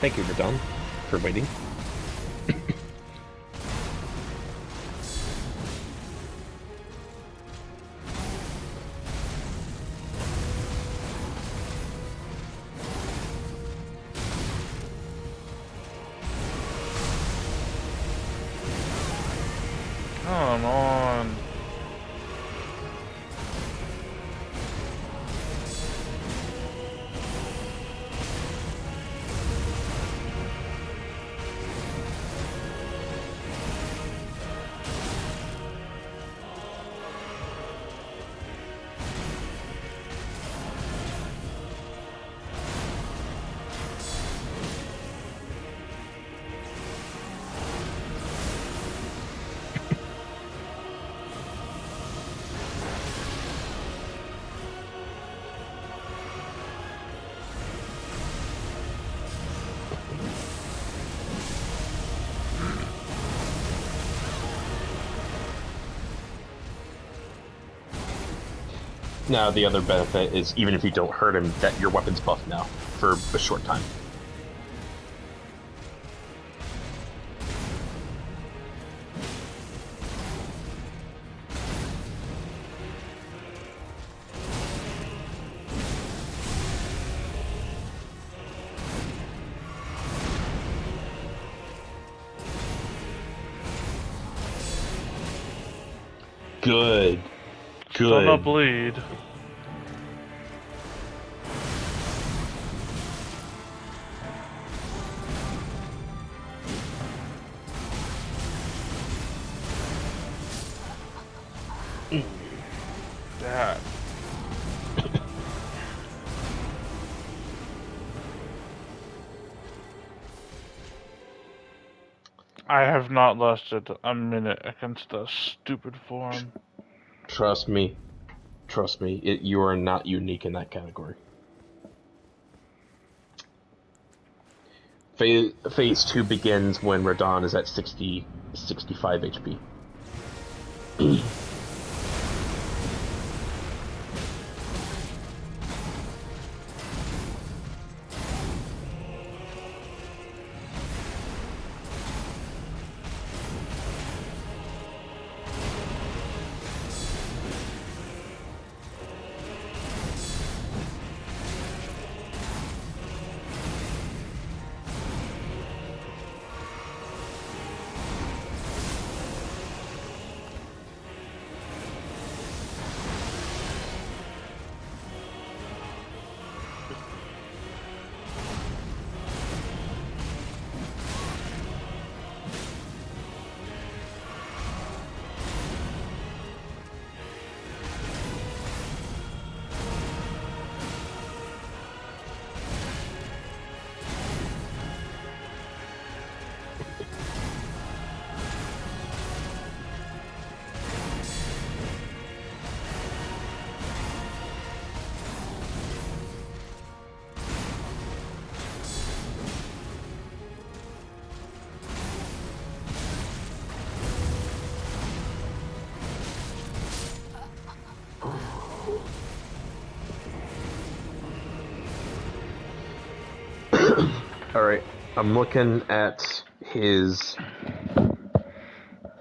Thank you, Radahn, for waiting. Come on. Now, the other benefit is, even if you don't hurt him, that your weapon's buffed now for a short time. Good. Still Good. no bleed. That. I have not lasted a minute against a stupid form. Trust me. Trust me. You are not unique in that category. Phase 2 begins when Radahn is at 65 HP. Alright, I'm looking at his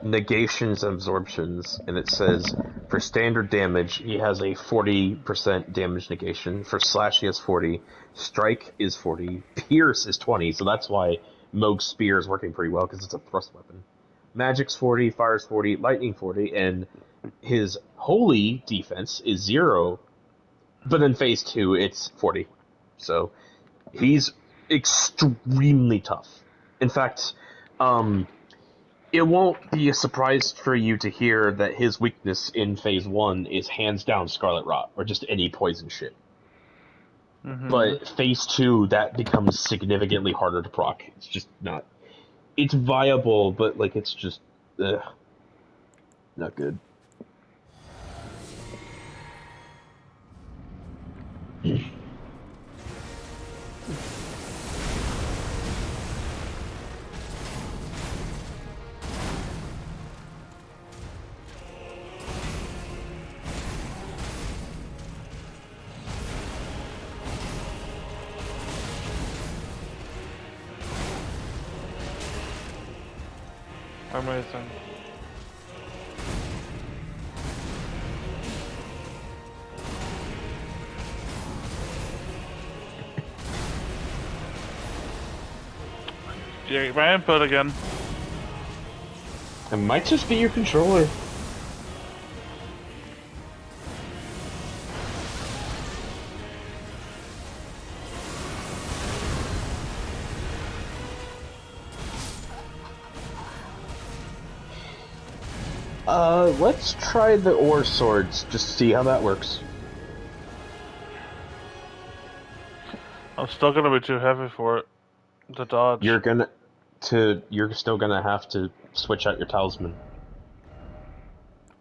negations and absorptions, and it says for standard damage, he has a 40% damage negation. For slash, he has 40. Strike is 40. Pierce is 20, so that's why Moog's Spear is working pretty well, because it's a thrust weapon. Magic's 40, Fire's 40, Lightning 40, and his Holy defense is 0, but in phase 2, it's 40. So, he's extremely tough. In fact, it won't be a surprise for you to hear that his weakness in phase 1 is hands down Scarlet Rot, or just any poison shit. But phase 2, that becomes significantly harder to proc. It's just not... It's viable, but, like, it's just... not good. Amazing. Yeah, my input again. It might just be your controller. Let's try the ore swords, just to see how that works. I'm still gonna be too heavy for it. To dodge. You're still gonna have to switch out your talisman.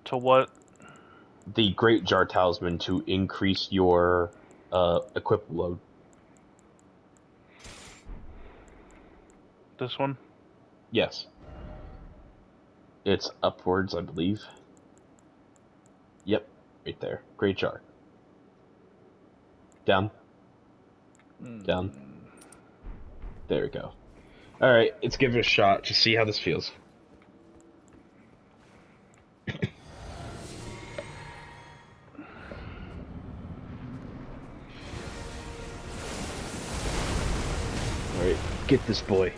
To what? The Great Jar talisman to increase your equip load. This one? Yes. It's upwards, I believe. Yep, right there. Great Jar. Down. Down. There we go. Alright, let's give it a shot to see how this feels. Alright, get this boy.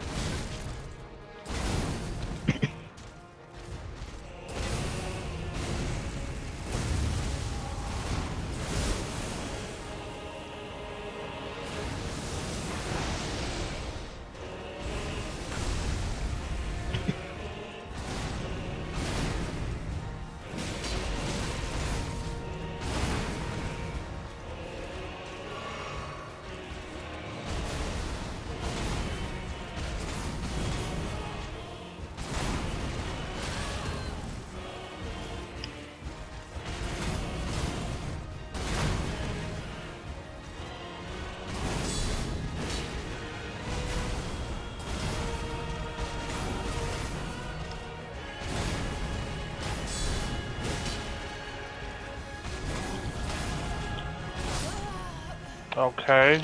Okay.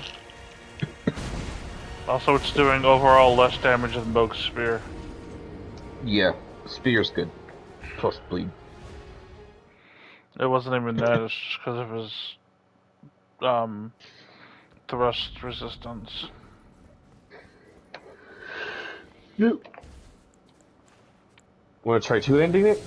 Also, it's doing overall less damage than Bogue's spear. Yeah, spear's good. Plus bleed. It wasn't even that, it's just because of his, thrust resistance. Yep. Wanna try two-handing it?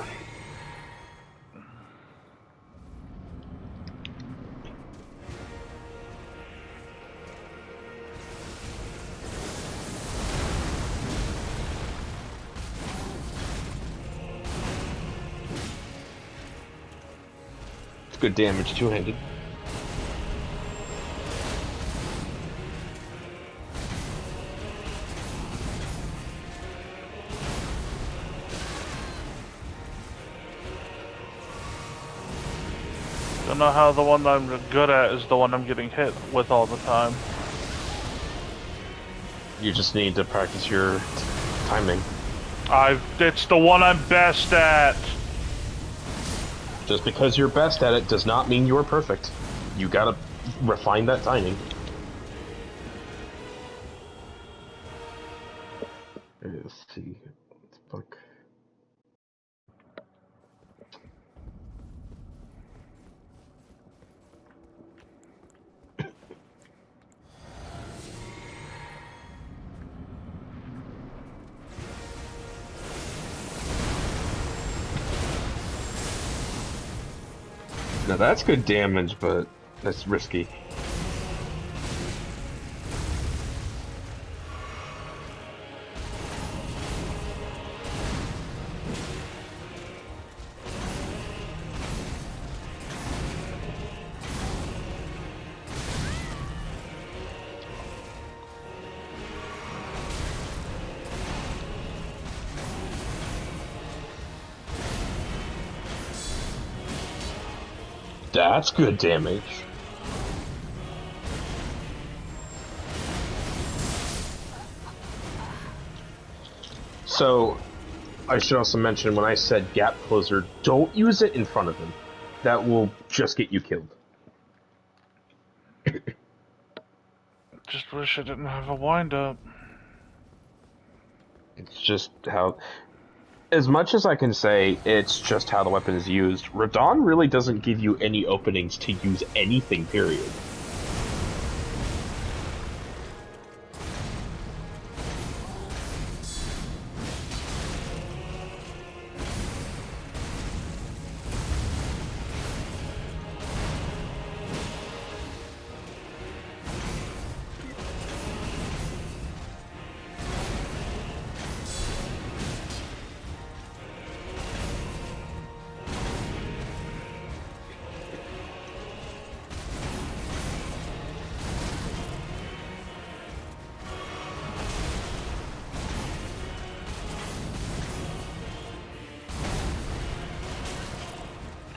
It's good damage, two-handed. Don't know how the one that I'm good at is the one I'm getting hit with all the time. You just need to practice your timing. It's the one I'm best at! Just because you're best at it does not mean you're perfect. You gotta refine that timing. Let's see. Fuck. Now that's good damage, but that's risky. That's good damage. So, I should also mention when I said gap closer, don't use it in front of him. That will just get you killed. Just wish I didn't have a wind up. It's just how As much as I can say, it's just how the weapon is used. Radahn really doesn't give you any openings to use anything, period.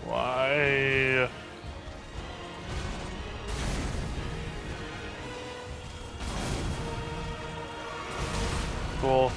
Why? Cool.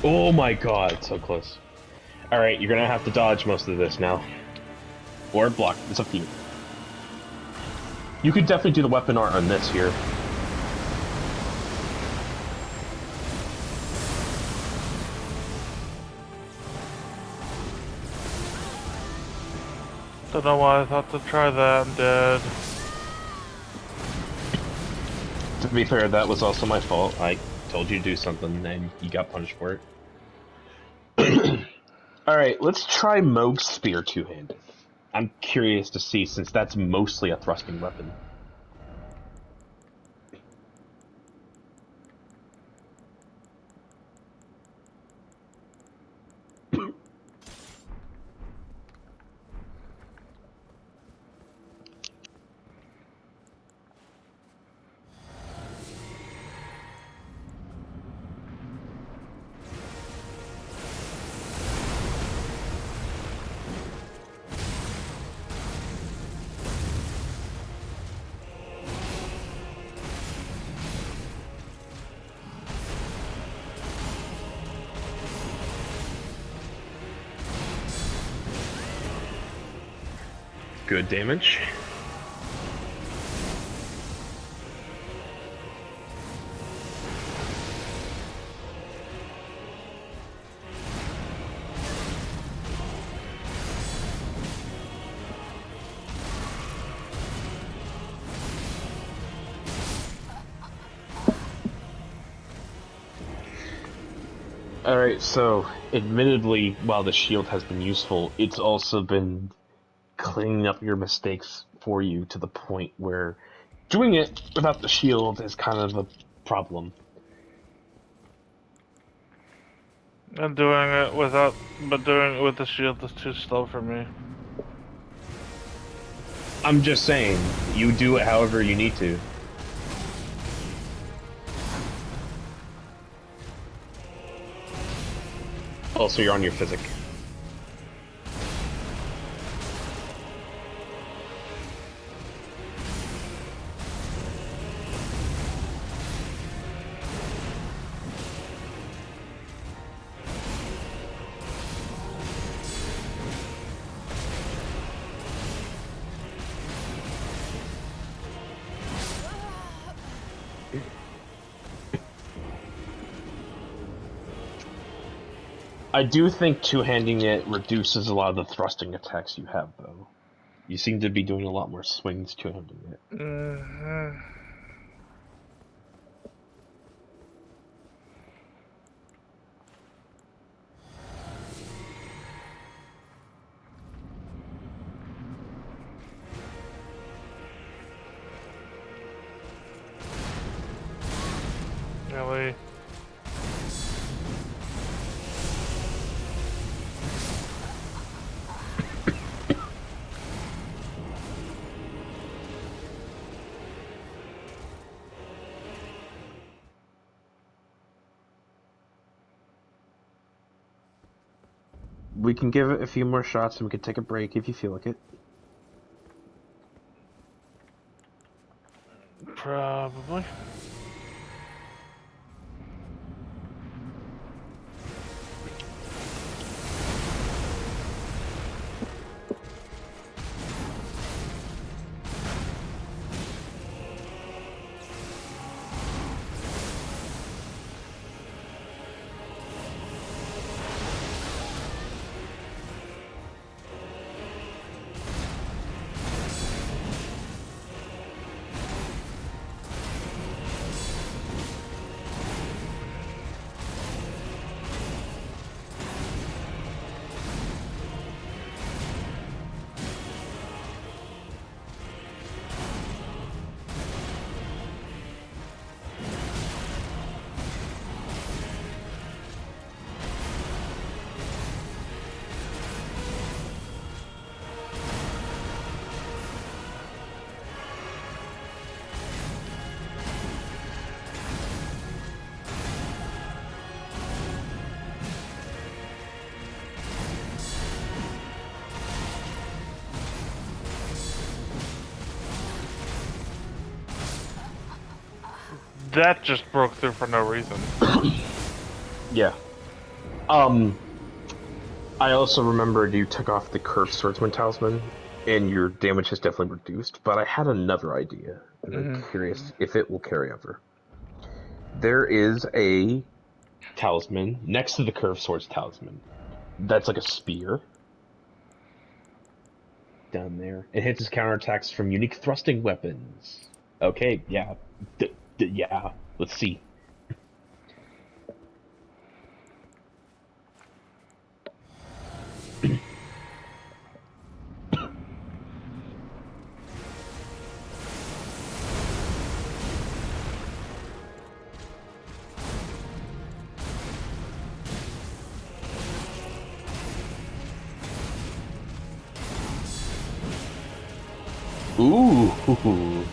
Oh my god, so close. Alright, you're gonna have to dodge most of this now. Or block, it's up to you. You could definitely do the weapon art on this here. Don't know why I thought to try that. I'm dead. To be fair, that was also my fault. I told you to do something and you got punished for it. Alright, let's try Moog's Spear two-handed. I'm curious to see, since that's mostly a thrusting weapon. Good damage. Alright, so, admittedly, while the shield has been useful, it's also been cleaning up your mistakes for you to the point where doing it without the shield is kind of a problem. And doing it without, but doing it with the shield is too slow for me. I'm just saying, you do it however you need to. Also, you're on your physic. I do think two-handing it reduces a lot of the thrusting attacks you have, though. You seem to be doing a lot more swings to him than it. Mm-hmm. Really? We can give it a few more shots and we can take a break if you feel like it. Probably. That just broke through for no reason. Yeah. I also remembered you took off the curved swordsman talisman, and your damage has definitely reduced, but I had another idea, and I'm curious if it will carry over. There is a talisman next to the curved swords talisman. That's like a spear. Down there. It hits his counterattacks from unique thrusting weapons. Okay, yeah. Yeah, let's see. Ooh.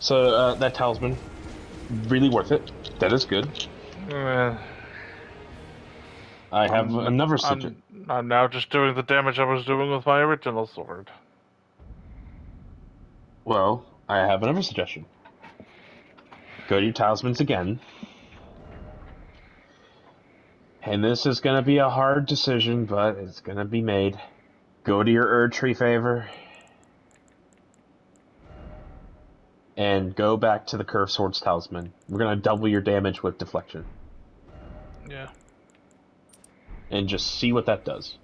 So that talisman, really worth it. That is good. Uh, I have another suggestion. I'm now just doing the damage I was doing with my original sword. Well, I have another suggestion. Go to your talismans again. And this is going to be a hard decision, but it's going to be made. Go to your Erdtree favor. And go back to the Curved Swords talisman. We're going to double your damage with deflection. Yeah. And just see what that does.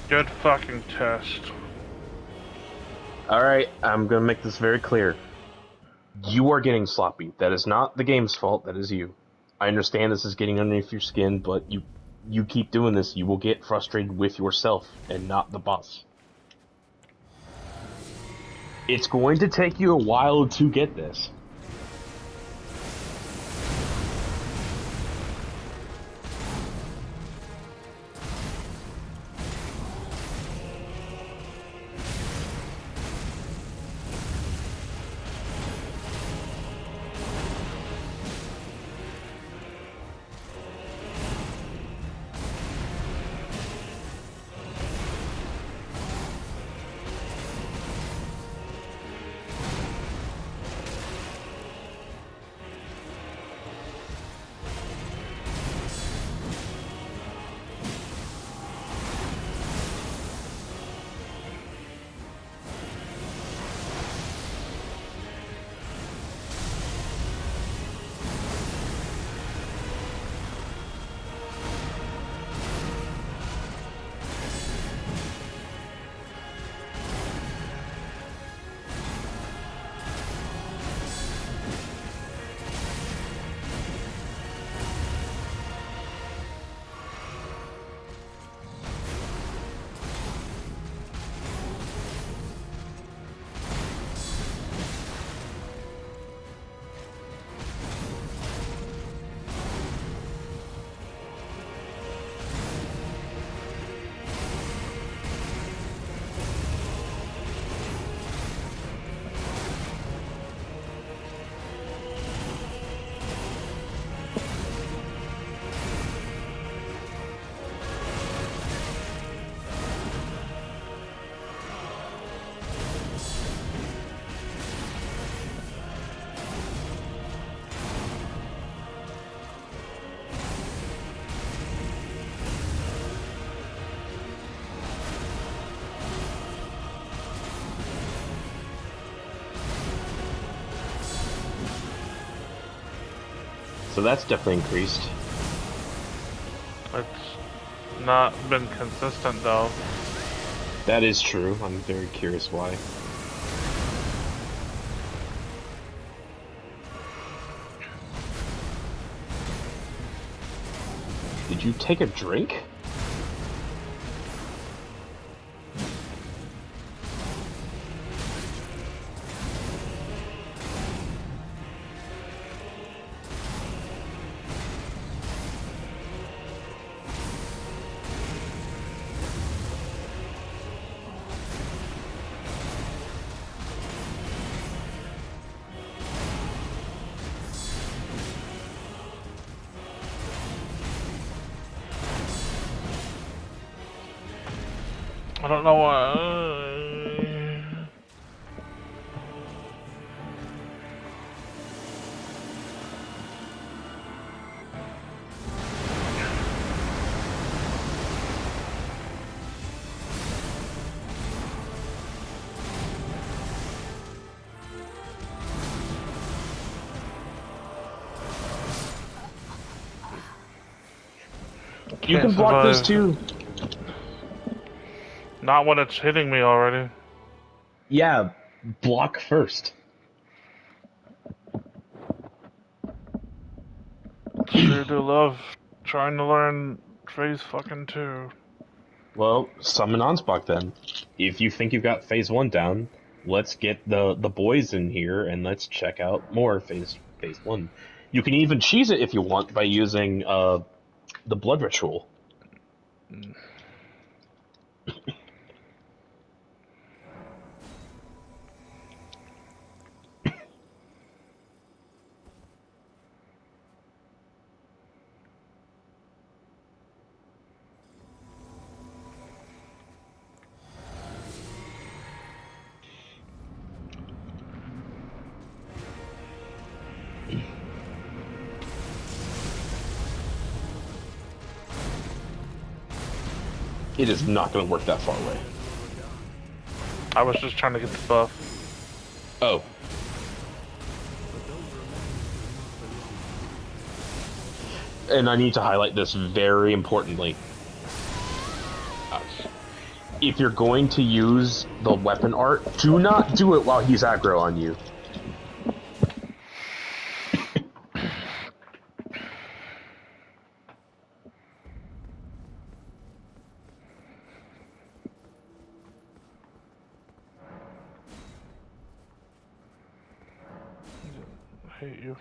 Good fucking test. Alright, I'm going to make this very clear. You are getting sloppy. That is not the game's fault, that is you. I understand this is getting underneath your skin, but you keep doing this, you will get frustrated with yourself and not the boss. It's going to take you a while to get this. So that's definitely increased. It's not been consistent though. That is true. I'm very curious why. Did you take a drink? I don't know why. You can block this too. Not when it's hitting me already. Yeah, block first. Sure do love trying to learn phase fucking 2. Well, summon Onspock then. If you think you've got phase 1 down, let's get the boys in here and let's check out more phase 1. You can even cheese it if you want by using the blood ritual. It is not going to work that far away. I was just trying to get the buff. Oh. And I need to highlight this very importantly. If you're going to use the weapon art, do not do it while he's aggro on you. I hate you.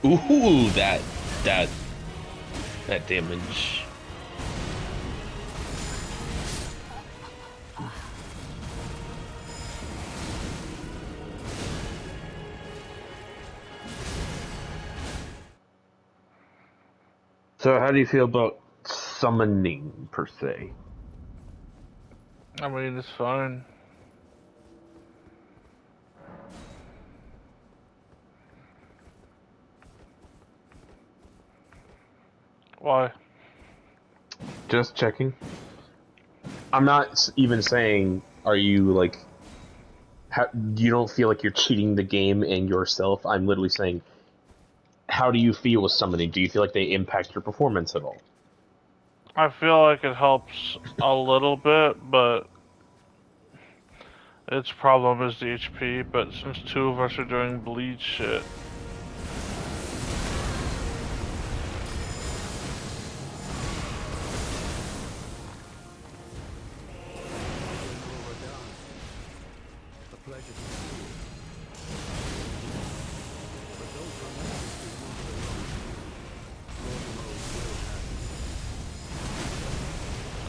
Ooh, that damage. So how do you feel about summoning, per se? I mean, it's fine. Why? Just checking. I'm not even saying, are you, like, you don't feel like you're cheating the game and yourself. I'm literally saying, how do you feel with summoning? Do you feel like they impact your performance at all? I feel like it helps a little bit, but its problem is the HP, but since 2 of us are doing bleed shit.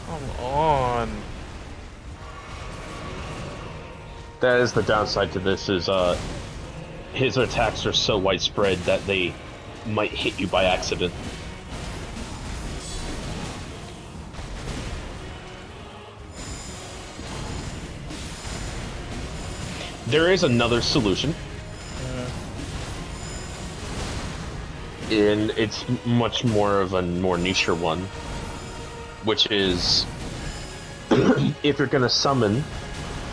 Come on. That is the downside to this, is his attacks are so widespread that they might hit you by accident. There is another solution. And it's much more of a more niche one, which is if you're gonna summon,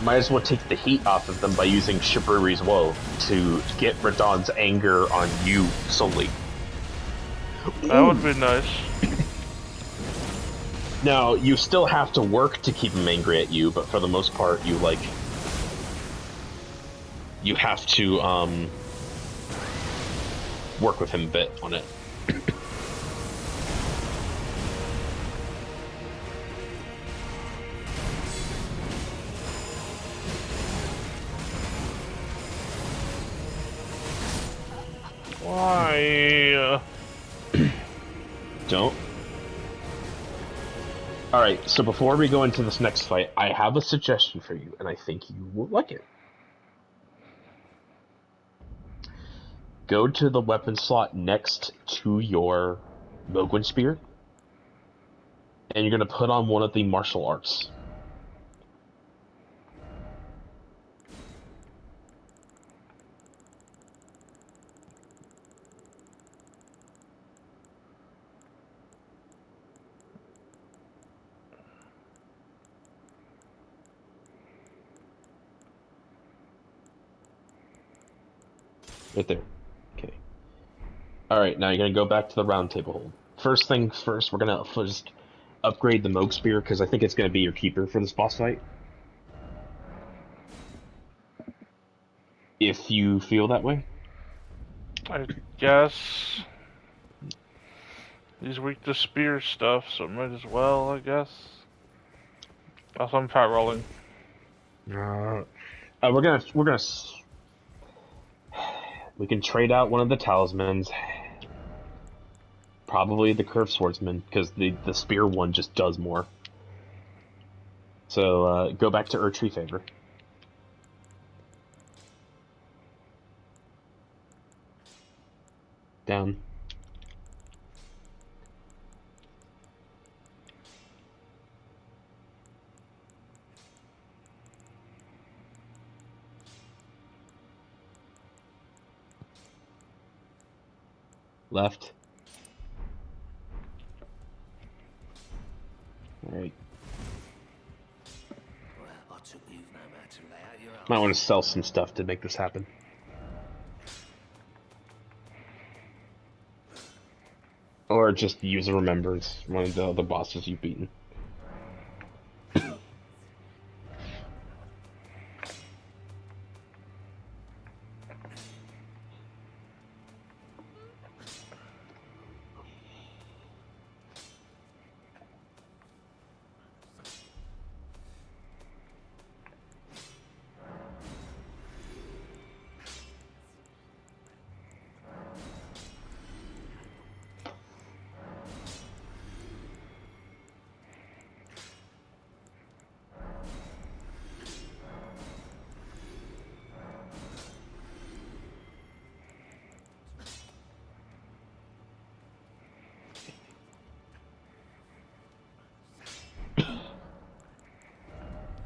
might as well take the heat off of them by using Shiburu's Woe to get Radahn's anger on you solely. That would be nice. Now, you still have to work to keep him angry at you, but for the most part, you have to, work with him a bit on it. Why? Don't. Alright, so before we go into this next fight, I have a suggestion for you, and I think you will like it. Go to the weapon slot next to your Mogwin Spear, and you're going to put on one of the martial arts. Right there. Okay. Alright, now you're going to go back to the round table hold. First things first, we're going to just upgrade the Moog Spear, because I think it's going to be your keeper for this boss fight. If you feel that way. I guess. He's weak to spear stuff, so might as well, I guess. Also, I'm fat rolling. We can trade out one of the talismans. Probably the curved swordsman, because the spear one just does more. So, go back to Erdtree Favor. Down. Left. Alright. Might want to sell some stuff to make this happen. Or just use a remembrance, one of the other bosses you've beaten.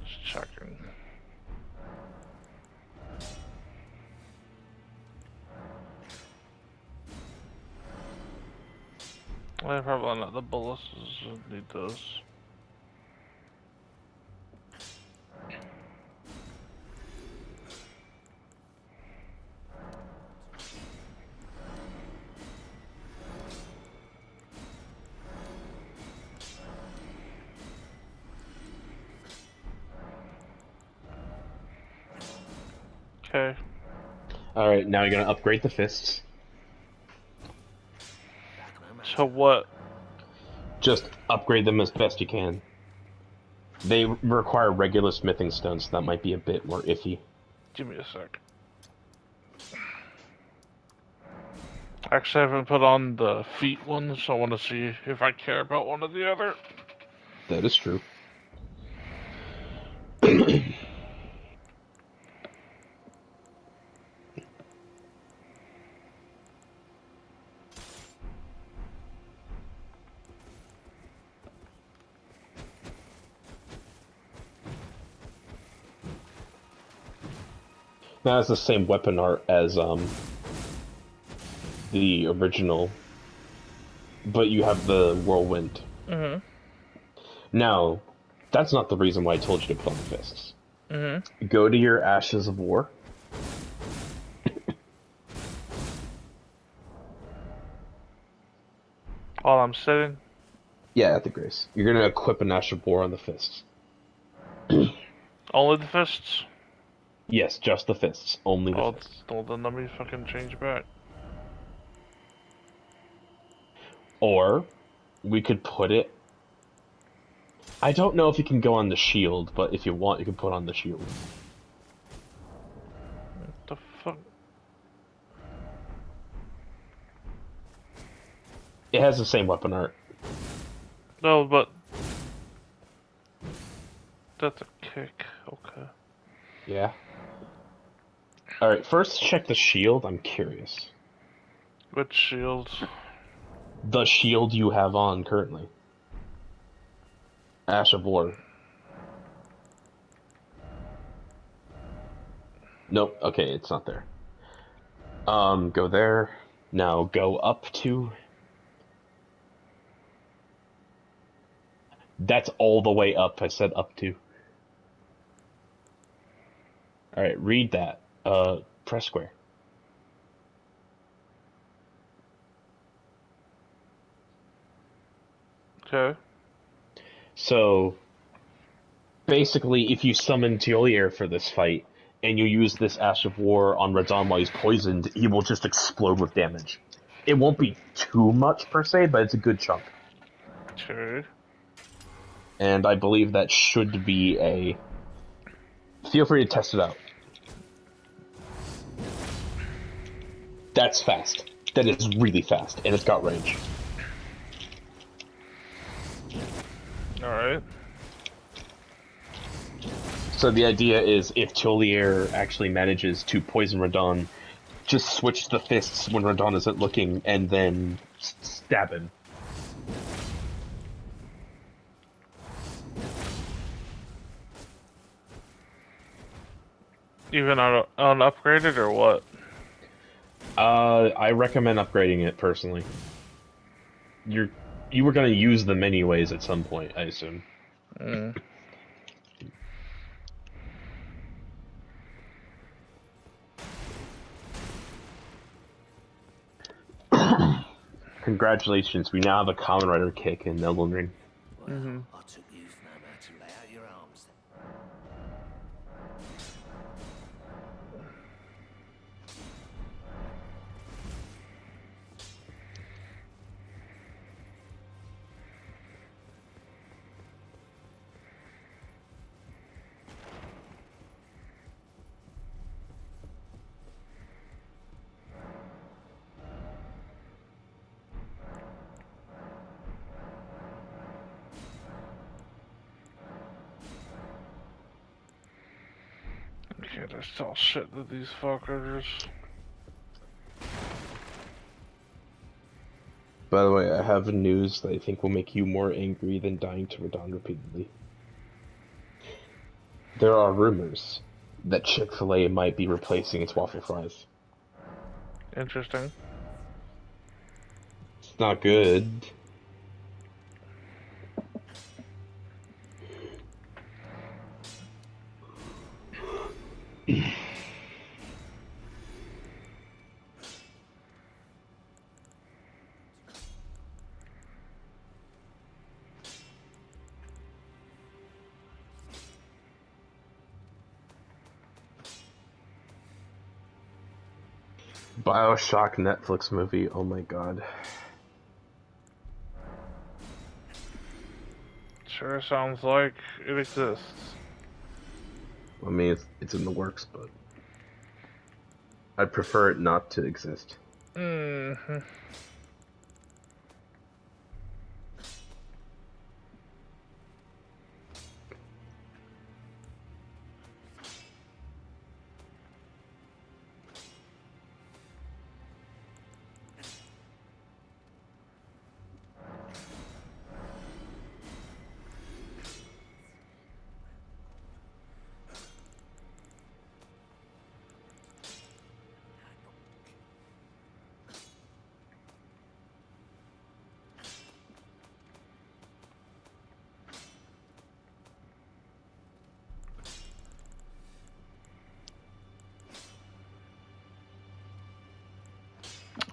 Just checking. I probably not the bullets need those. Okay. Alright, now you're gonna upgrade the fists. So what? Just upgrade them as best you can. They require regular smithing stones, so that might be a bit more iffy. Give me a sec. Actually, I haven't put on the feet one, so I want to see if I care about one or the other. That is true. That has the same weapon art as the original, but you have the whirlwind. Mm-hmm. Now, that's not the reason why I told you to put on the fists. Mm-hmm. Go to your Ashes of War. While I'm sitting. Yeah, at the Grace. You're gonna equip an Ash of War on the fists. Only the fists? Yes, just the fists. Only the Oh, fists. well, then let me fucking change back. Or we could put it. I don't know if you can go on the shield, but if you want, you can put on the shield. What the fuck? It has the same weapon art. No, but that's a kick. Okay. Yeah. Alright, first check the shield. I'm curious. Which shields? The shield you have on currently. Ash of War. Nope. Okay, it's not there. Go there. Now go up to. That's all the way up. I said up to. Alright, read that. Press square. Okay. So, basically, if you summon Teolier for this fight, and you use this Ash of War on Radahn while he's poisoned, he will just explode with damage. It won't be too much per se, but it's a good chunk. Okay. And I believe that should be a. Feel free to test it out. That's fast. That is really fast, and it's got range. Alright. So the idea is if Teolier actually manages to poison Radahn, just switch the fists when Radahn isn't looking, and then stab him. Even on upgraded or what? I recommend upgrading it personally. You were gonna use them anyways at some point, I assume. Mm. Congratulations, we now have a Common Rider kick in Elden Ring. Well, Mm-hmm. I took you for no man to lay out your arms. Okay, there's still shit to these fuckers. By the way, I have news that I think will make you more angry than dying to Radahn repeatedly. There are rumors that Chick-fil-A might be replacing its waffle fries. Interesting. It's not good. BioShock Netflix movie, oh my god. Sure sounds like it exists. I mean, it's in the works, but I'd prefer it not to exist. Mm-hmm.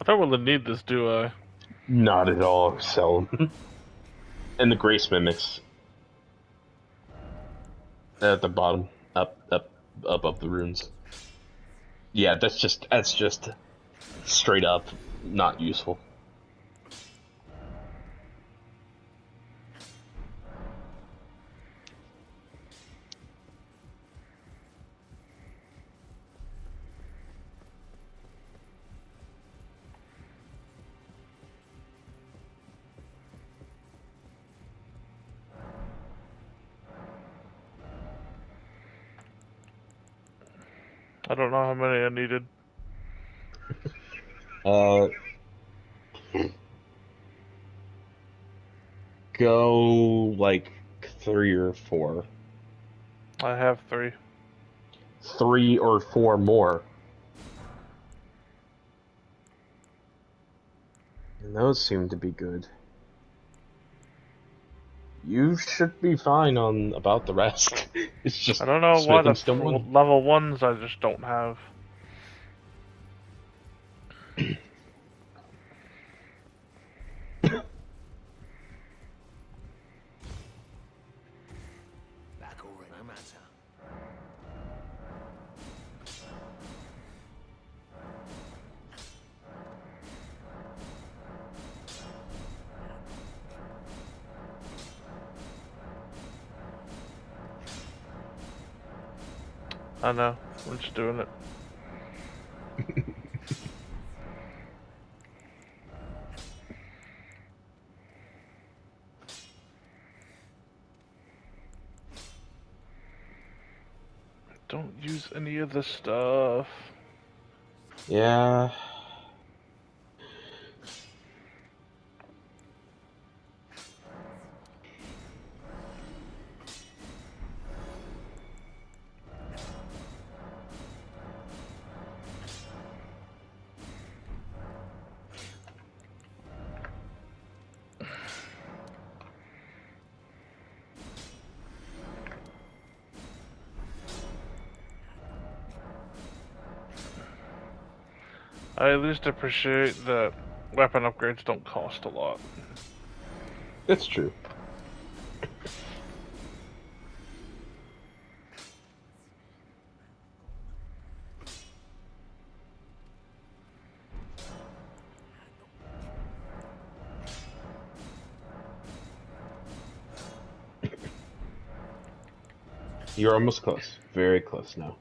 I don't really need this, do I? Not at all. Sell them. And the Grace Mimics. At the bottom. Up the runes. Yeah, that's just straight up not useful. I don't know how many I needed. Go like 3 or 4. I have 3. 3 or 4 more. And those seem to be good. You should be fine on about the rest. It's just I don't know why smithing the stone 1. level 1s I just don't have. Back or no matter. I know. I'm just doing it. Don't use any of this stuff. Yeah. I at least appreciate that weapon upgrades don't cost a lot. That's true. You're almost close. Very close now.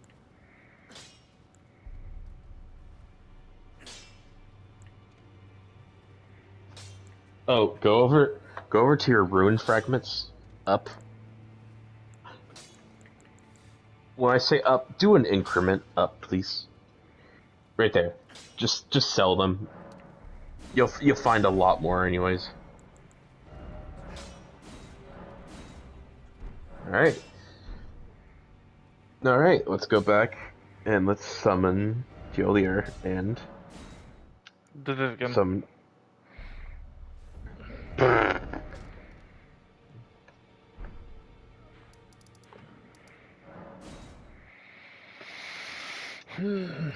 Oh, go over to your rune fragments. Up. When I say up, do an increment up, please. Right there. Just sell them. You'll find a lot more anyways. Alright. Alright, let's go back and let's summon Jolier and Did it again. some.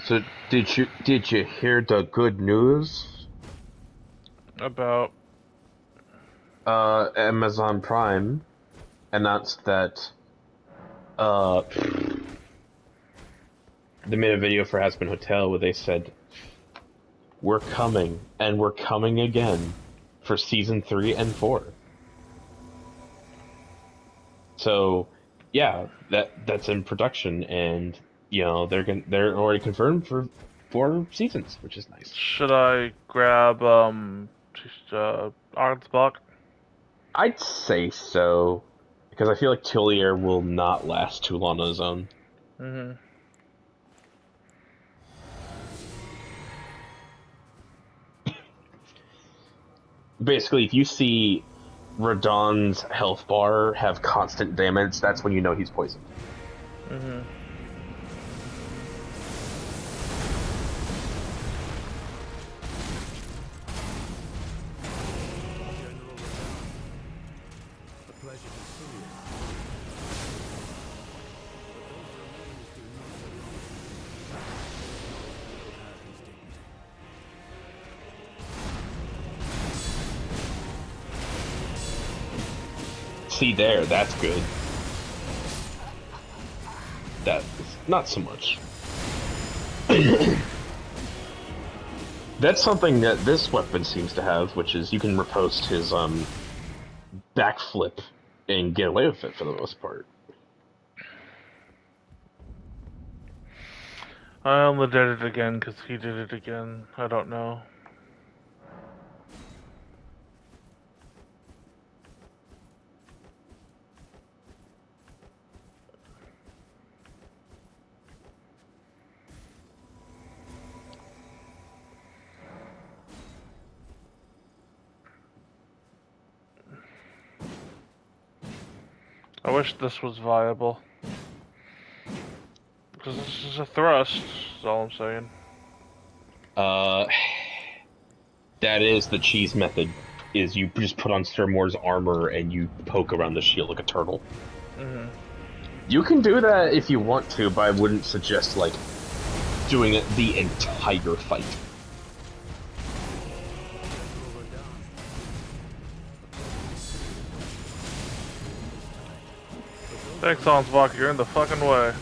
So did you hear the good news? About Amazon Prime announced that they made a video for Aspen Hotel where they said we're coming and we're coming again for season 3 and 4. So yeah, that's in production, and you know they're already confirmed for 4 seasons, which is nice. should I grab Arnsbach? I'd say so, because I feel like Tillier will not last too long on his own. Mm-hmm. Basically, if you see Radahn's health bar have constant damage, that's when you know he's poisoned. Mm-hmm. See there, that's good. That's not so much. That's something that this weapon seems to have, which is you can riposte his backflip and get away with it for the most part. I only did it again because he did it again. I don't know. I wish this was viable. Because this is a thrust, is all I'm saying. That is the cheese method. Is you just put on Sturmore's armor and you poke around the shield like a turtle. Mm-hmm. You can do that if you want to, but I wouldn't suggest, like, doing it the entire fight. Thanks, Onsbach, you're in the fucking way.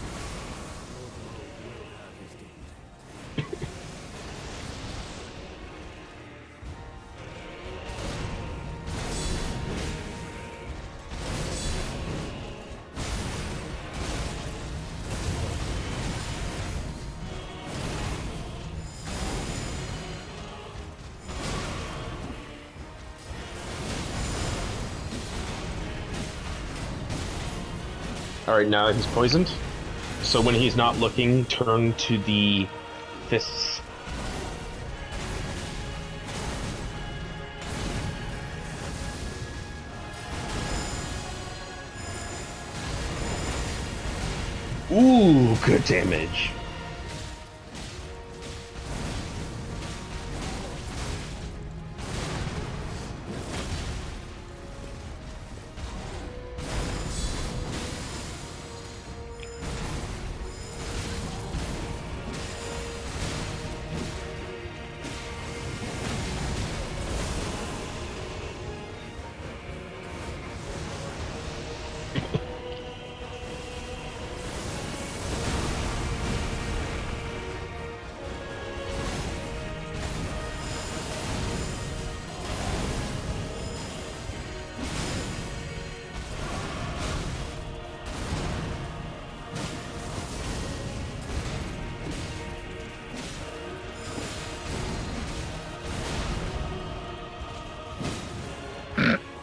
Alright, now he's poisoned. So when he's not looking, turn to the fists. Ooh, good damage.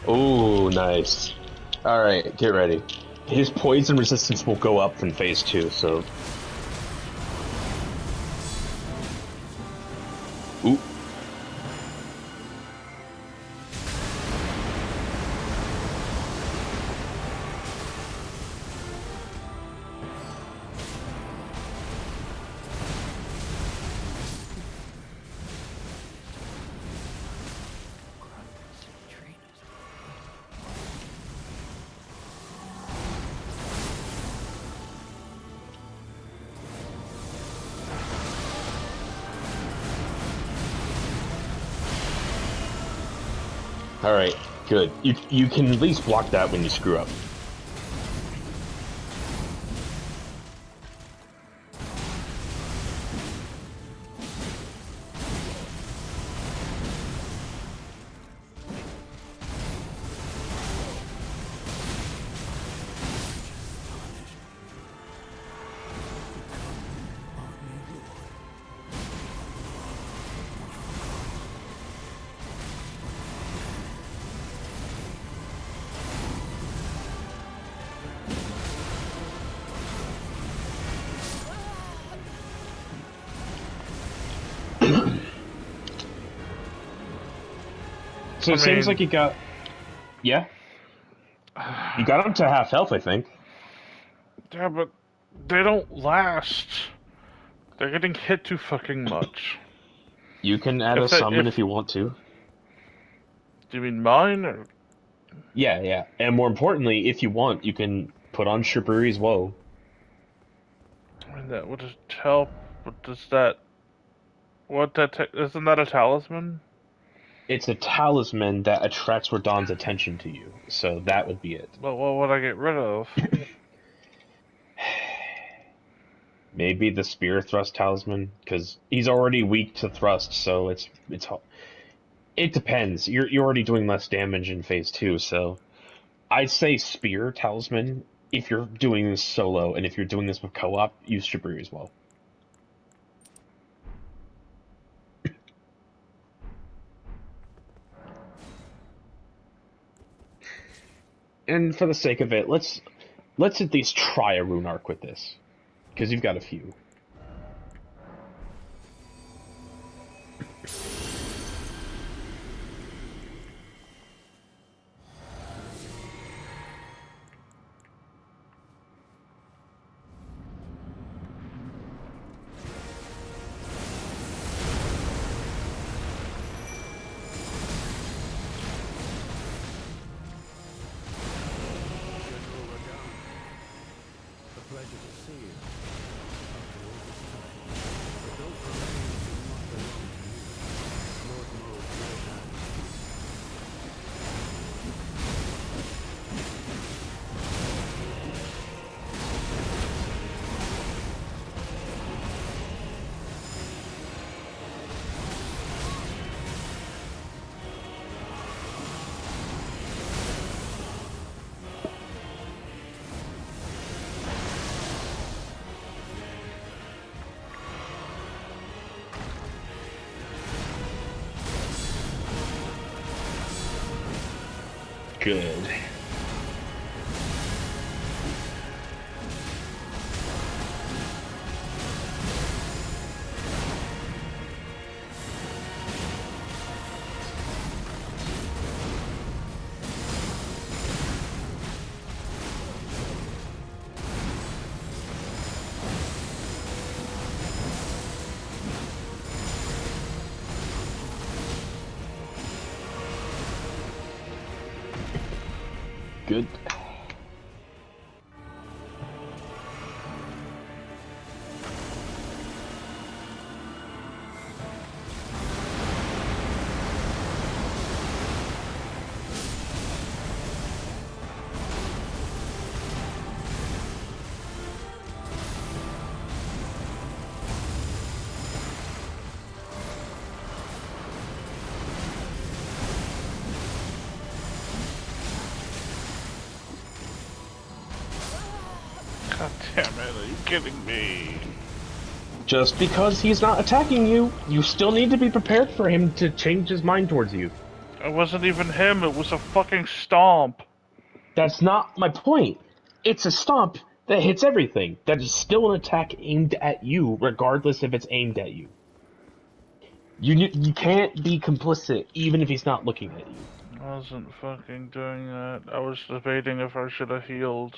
Ooh, nice. Alright, get ready. His poison resistance will go up in phase 2, so... Ooh. Alright, good. You can at least block that when you screw up. So it seems like you got... Yeah? You got him to half health, I think. Yeah, but they don't last. They're getting hit too fucking much. You can add a summon if you want to. Do you mean mine, or...? Yeah, yeah. And more importantly, if you want, you can put on Shiburi's Woe. I mean, that would just help. What does that... What that... Isn't that a talisman? It's a talisman that attracts Radahn's attention to you, so that would be it. But what would I get rid of? Maybe the Spear Thrust talisman, because he's already weak to thrust, so it depends. You're already doing less damage in phase 2, so I'd say Spear talisman if you're doing this solo, and if you're doing this with co-op, use Shiburi as well. And for the sake of it, let's at least try a rune arc with this, because you've got a few. General Radahn. A pleasure to see you. After all this time. But those remains do not belong to you. Lord Maud will have. Good. Good. God damn it, are you kidding me? Just because he's not attacking you, you still need to be prepared for him to change his mind towards you. It wasn't even him, it was a fucking stomp. That's not my point. It's a stomp that hits everything. That is still an attack aimed at you, regardless if it's aimed at you. You can't be complicit, even if he's not looking at you. I wasn't fucking doing that. I was debating if I should have healed.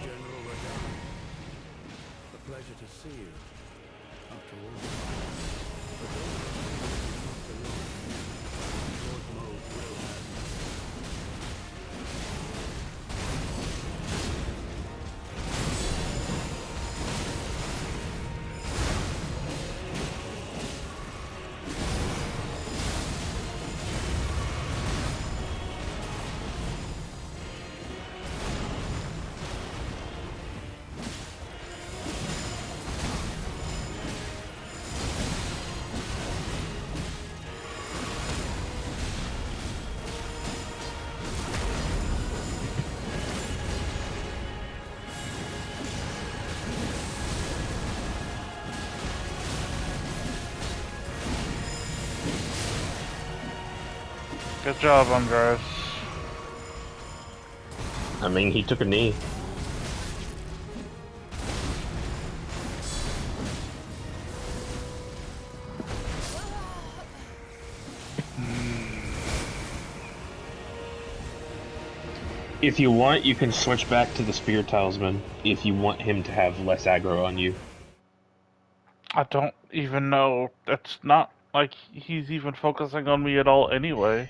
General Radahn. A pleasure to see you. After all this time. But those remains do not belong to you. Lord Maud will have. Good job, Andres. I mean, he took a knee. If you want, you can switch back to the Spear Talisman if you want him to have less aggro on you. I don't even know. It's not like he's even focusing on me at all anyway.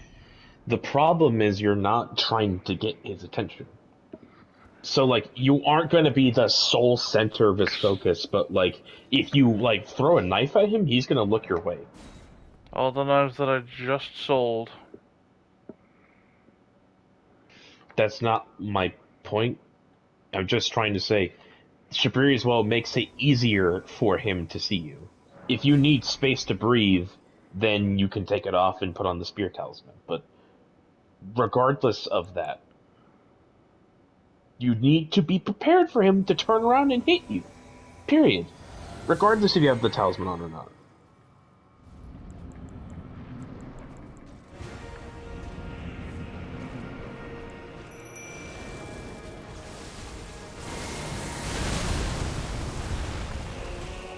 The problem is you're not trying to get his attention. So, like, you aren't going to be the sole center of his focus, but, like, if you, like, throw a knife at him, he's going to look your way. All the knives that I just sold. That's not my point. I'm just trying to say, Shabriri's Well makes it easier for him to see you. If you need space to breathe, then you can take it off and put on the Spear Talisman. But regardless of that, you need to be prepared for him to turn around and hit you. Period. Regardless if you have the talisman on or not.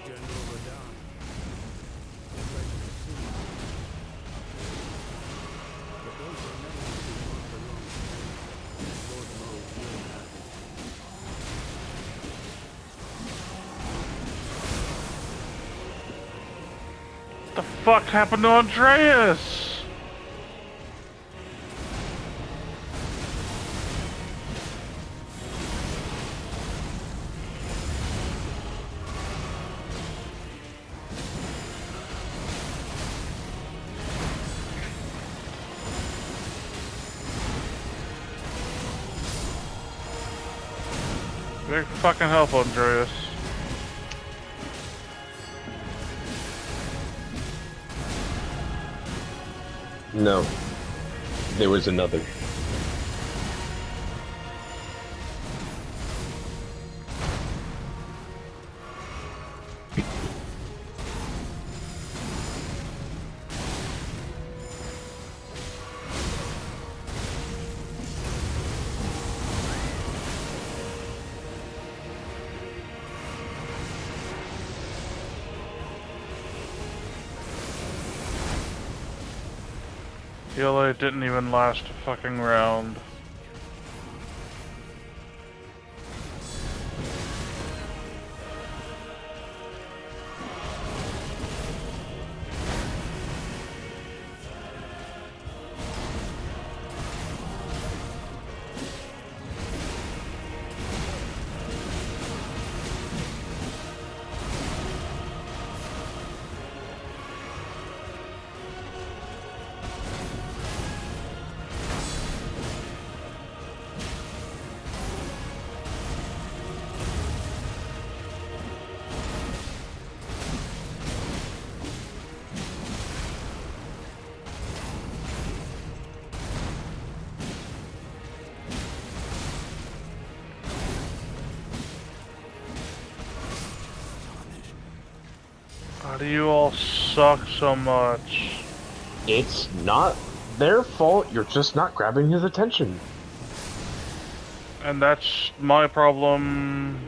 General Radahn. A pleasure to see you. But those remains do not belong to me. Lord Mode will have it. The fuck happened to Andreas? Big fucking help, Andreas. No. There was another. ELA didn't even last a fucking round. Why do you all suck so much? It's not their fault, you're just not grabbing his attention. And that's my problem.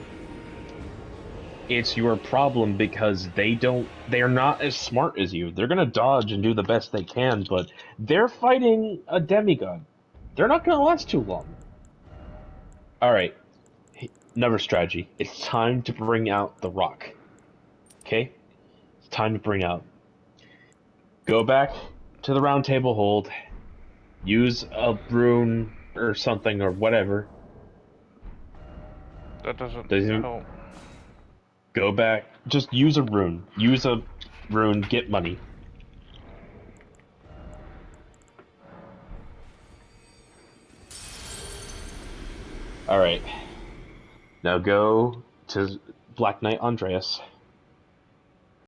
It's your problem because they're not as smart as you. They're gonna dodge and do the best they can, but they're fighting a demigod. They're not gonna last too long. Alright, another strategy. It's time to bring out the rock. Okay? It's time to bring out. Go back to the round table hold. Use a rune or something or whatever. That doesn't Doesn't help. go back. Just use a rune. Use a rune. Get money. All right. Now go to Black Knight Andreas.